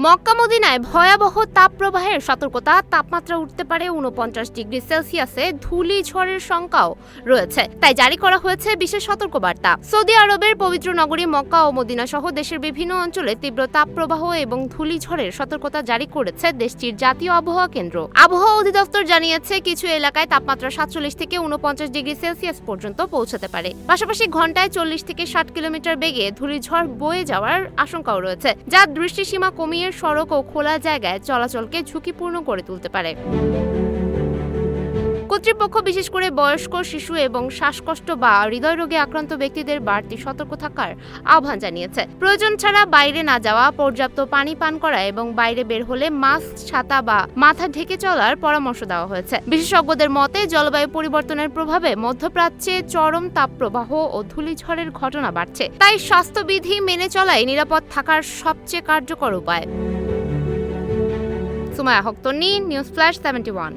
মক্কা মদিনায় ভয়াবহ তাপপ্রবাহের সতর্কতা, তাপমাত্রা উঠতে পারে ৪৯ ডিগ্রি সেলসিয়াসে, ধূলিঝড়ের শঙ্কাও রয়েছে, তাই জারি করা হয়েছে বিশেষ সতর্কবার্তা। সৌদি আরবের পবিত্র নগরী মক্কা ও মদিনা সহ দেশের বিভিন্ন অঞ্চলে তীব্র তাপপ্রবাহ এবং ধূলিঝড়ের সতর্কতা জারি করেছে দেশটির জাতীয় আবহাওয়া কেন্দ্র। আবহাওয়া অধিদপ্তর জানিয়েছে, কিছু এলাকায় তাপমাত্রা ৪৭ থেকে ৪৯ ডিগ্রি সেলসিয়াস পর্যন্ত পৌঁছাতে পারে। পাশাপাশি ঘন্টায় ৪০ থেকে ৬০ কিলোমিটার বেগে ধূলিঝড় বয়ে যাওয়ার আশঙ্কাও রয়েছে, যা দৃষ্টিসীমা কমিয়ে সড়ক ও খোলা জায়গায় চলাচলকে ঝুঁকিপূর্ণ করে তুলতে পারে। কর্তৃপক্ষ বিশেষ করে বয়স্ক, শিশু এবং শ্বাসকষ্ট বা হৃদয়রোগে আক্রান্ত ব্যক্তিদের বাড়তি সতর্ক থাকার আহ্বান জানিয়েছে। প্রয়োজন ছাড়া বাইরে না যাওয়া, পর্যাপ্ত পানি পান করা এবং বাইরে বের হলে মাস্ক, ছাতা বা মাথা ঢেকে চলার পরামর্শ দেওয়া হয়েছে। বিশেষজ্ঞদের মতে, জলবায়ু পরিবর্তনের প্রভাবে মধ্যপ্রাচ্যে চরম তাপপ্রবাহ ও ধূলিঝড়ের ঘটনা বাড়ছে, তাই স্বাস্থ্যবিধি মেনে চলাই নিরাপদ থাকার সবচেয়ে কার্যকর উপায়। সুমায়া হক তন্নি, নিউজ ফ্ল্যাশ 71।